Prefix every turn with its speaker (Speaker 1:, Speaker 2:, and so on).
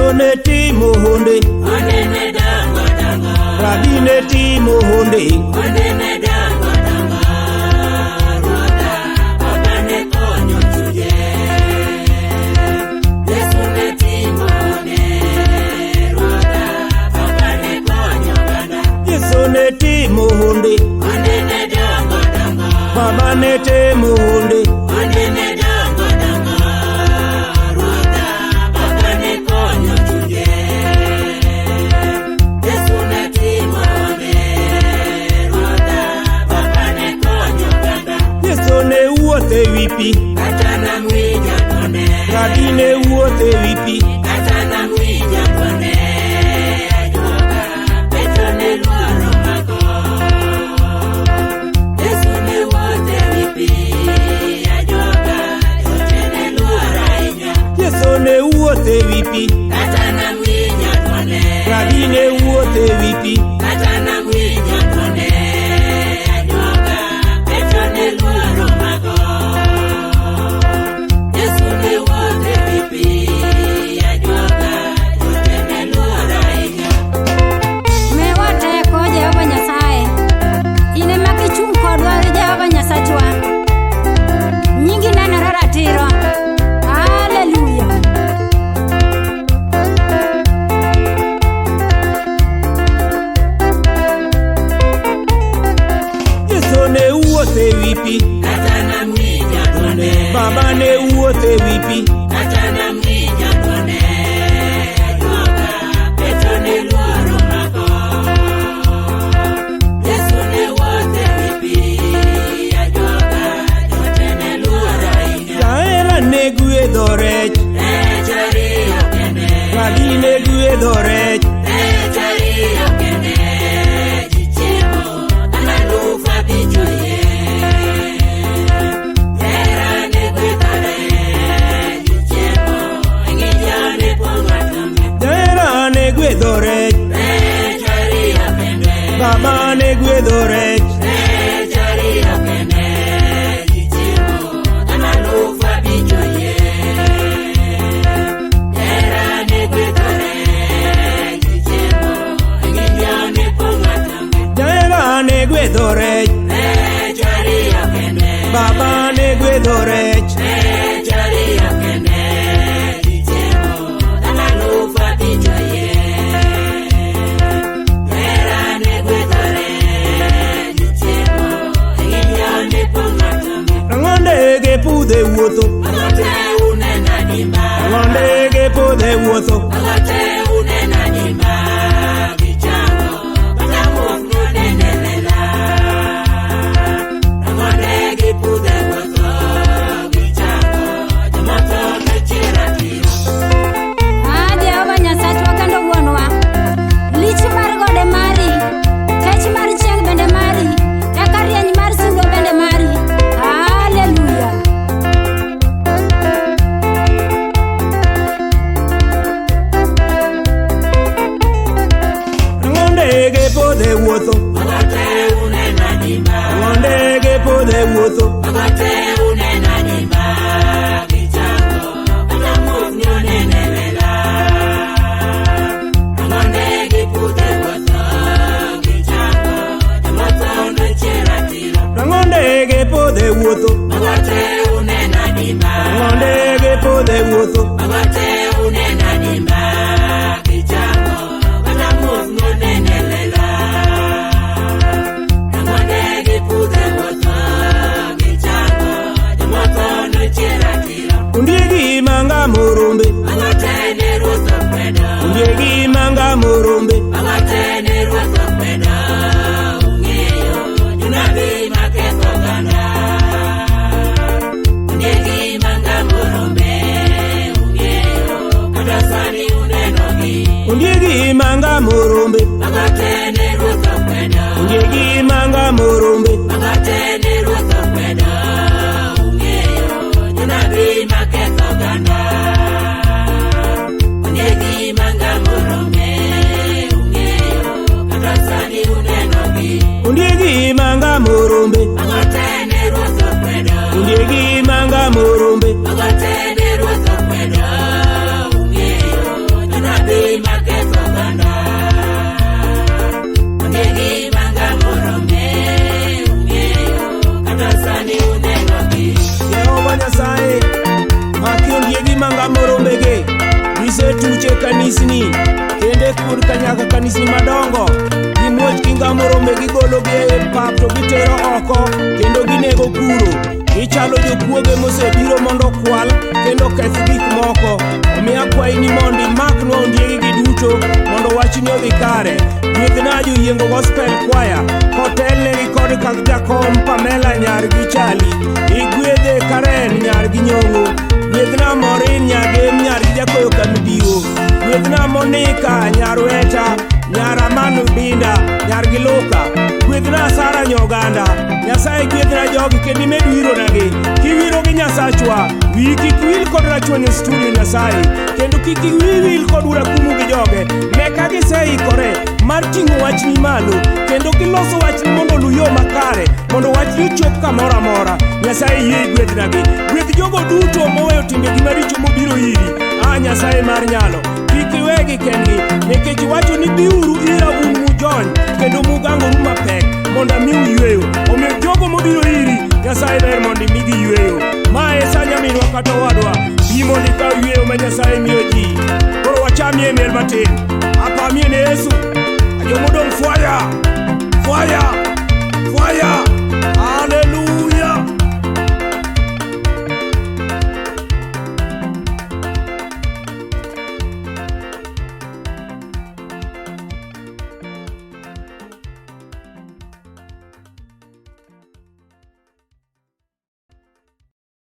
Speaker 1: Yesu ne timo honde,
Speaker 2: onene dango dango.
Speaker 1: Rabi ne timo honde,
Speaker 2: Onene dango dango. Ruodha Baba ne konyo chuje. Yesu ne timo honde. Ruodha Baba ne konyo ganda.
Speaker 1: Yesu ne timo honde,
Speaker 2: Onene dango dango.
Speaker 1: Baba ne timo honde,
Speaker 2: Onene dango dango. Ruodha Baba ne konyo chuje. Yesu ne timo honde. Ruodha Baba ne konyo ganda.
Speaker 1: Yesu ne wuothe wi pi,
Speaker 2: Kata namwinjo kone.
Speaker 1: Rabi ne wuothe wi pi,
Speaker 2: Kata namwinjo kone. Ajuoga Petro ne luoro mako. Yesu ne wuothe wi pi. Ajuoga jote ne luoro ahinya.
Speaker 1: Yesu ne wuothe wi pi,
Speaker 2: Kata namwinjo kone.
Speaker 1: Rabi ne wuothe wi pi,
Speaker 2: Kata namwinjo kone. Ajuoga Petro ne luoro mako. Yesu ne wuothe wi pi. Ajuoga jote ne luoro ahinya.
Speaker 3: Miwa teko Jehova Nyasaye, in ema kichung' kodwa Jehova Nyasachwa. Nyingi nenore ratiro. Haleluya.
Speaker 1: Yesu ne wuothe wi pi,
Speaker 2: Kata namwinjo kone.
Speaker 1: Baba ne wuothe wi pi,
Speaker 2: Kata namwinjo kone. Ajuoga Petro ne luoro mako. Yesu ne wuothe wi pi. Ajuoga jote ne luoro ahinya.
Speaker 1: Jahera ne gwedho rech,
Speaker 2: Rech ariyo kende.
Speaker 1: Rabi ne gwedho rech,
Speaker 2: Rech ariyo kende. Ji chiemo dhano 5,000 oyie. Hera ne gwedho rech. Ji chiemo e ng'injo ne pong'o atonge.
Speaker 1: Jahera ne gwedho rech,
Speaker 2: Rech ariyo kende.
Speaker 1: Baba ne gwedho rech,
Speaker 2: Rech ariyo kende. Ji chiemo dhano 5,000 oyie. Hera ne gwedho rech. Ji chiemo e ng'injo ne pong'o atonge.
Speaker 1: Jahera ne gwedho rech,
Speaker 2: Rech ariyo kende.
Speaker 1: Baba ne gwedho rech,
Speaker 2: Rech ariyo kende. Ji chiemo dhano 5,000 oyie. Hera ne gwedho rech. Ji chiemo e ng'injo ne pong'o atonge.
Speaker 1: Rang'ondege pudhe wuotho,
Speaker 2: Agote unena dimba.
Speaker 1: rang'ondege pudhe wuotho,
Speaker 2: Agote unena dimba. Gichango kata muofno nene lela. Rang'ondegi pudhe wuotho. Gichango jomotho nochira tiro.
Speaker 3: Jehova Nyasachwa kendo wuonwa, lich mar gode mari, kech mar chieng' bende mari, eka rieny mar sulwe bende mari. Haleluya.
Speaker 1: rang'ondege pudhe wuotho,
Speaker 2: Agote unena dimba.
Speaker 1: rang'ondege pudhe wuotho,
Speaker 2: Agote unena dimba. Gichango kata muofno nene lela. Rang'ondegi pudhe wuotho. Gichango jomotho nochira tiro.
Speaker 1: rang'ondege pudhe wuotho,
Speaker 2: Agote unena dimba.
Speaker 1: rang'ondege pudhe wuotho,
Speaker 2: Agote unena dimba. Gichango kata muofno nene lela. Rang'ondegi pudhe wuotho. Gichango jomotho nochira tiro.
Speaker 1: ondiegi manga morombe,
Speaker 2: Agote ne ruoth okwedo.
Speaker 1: ondiegi manga morombe,
Speaker 2: Agote ne ruoth okwedo. Ung'eyo jonabi maketho oganda. Ondiegi manga morombe. Ung'eyo kata sani unenogi.
Speaker 1: ondiegi manga morombe,
Speaker 2: Agote ne ruoth okwedo.
Speaker 1: ondiegi manga morombe,
Speaker 2: Agote ne ruoth okwedo. Ung'eyo jonabi maketho oganda. Ondiegi manga morombe. Ung'eyo kata sani unenogi.
Speaker 1: ondiegi manga morombe,
Speaker 2: Agote ne ruoth okwedo.
Speaker 1: ondiegi manga morombe,
Speaker 2: Agote ne ruoth okwedo. Ung'eyo jonabi
Speaker 1: gisetuche kanisni kende kur kanyaka kanisni madongo gimuoch kingamo rombe gigologi e pap to gitero oko kendo ginego kuro gichalo jokuoge mosebiro mondo kwal kendo keth gik moko. Omiyo akwayi ni mondo imaknwa ondiegigi duto mondo wachni odhi kare. Gwedhna joyiengo gospel choir kotelnegi kod kak jakom Pamela nyar gi Chali, igwedhe Karen nyar gi Nyong'o, gwedhna Morin nyagem nyar gi Jakoyo Kamidiwo, gwedhna Monika nyar Weta nyar Amanu Dinda nyar gi Luka, gwedhna Sara Nyoganda. Nyasaye gwedhna jogi kendo imed wironagi. Kiwiro gi Nyasachwa, wiyi kik wil kod rachwenyo studio Nyasaye, kendo kik wil kod urakumu gi joge. Ne ka giseikore mar ting'o wachni malo kendo giloso wachni mondo olu yo makare mondo wachni ochop kamoro amora. Nyasaye yie gwedhnagi, gwedh jogo duto moweyo timbegi maricho mobiro iri. Nyasaye mar nyalo, kik iwegi kendgi, nikech iwacho ni biuru ira un mujony kendo mugangoru mapek mondo ami uyweyo. Omiyo jogo mobiro iri, Nyasaye ber mondo imigi yweyo. Mae sa nyaminwa kata owadwa, bi mondo ikaw yweyo ma Nyasaye miyo ji. Koro wachamie miel matin, apamie ne Yesu, ajomodong' fwaya.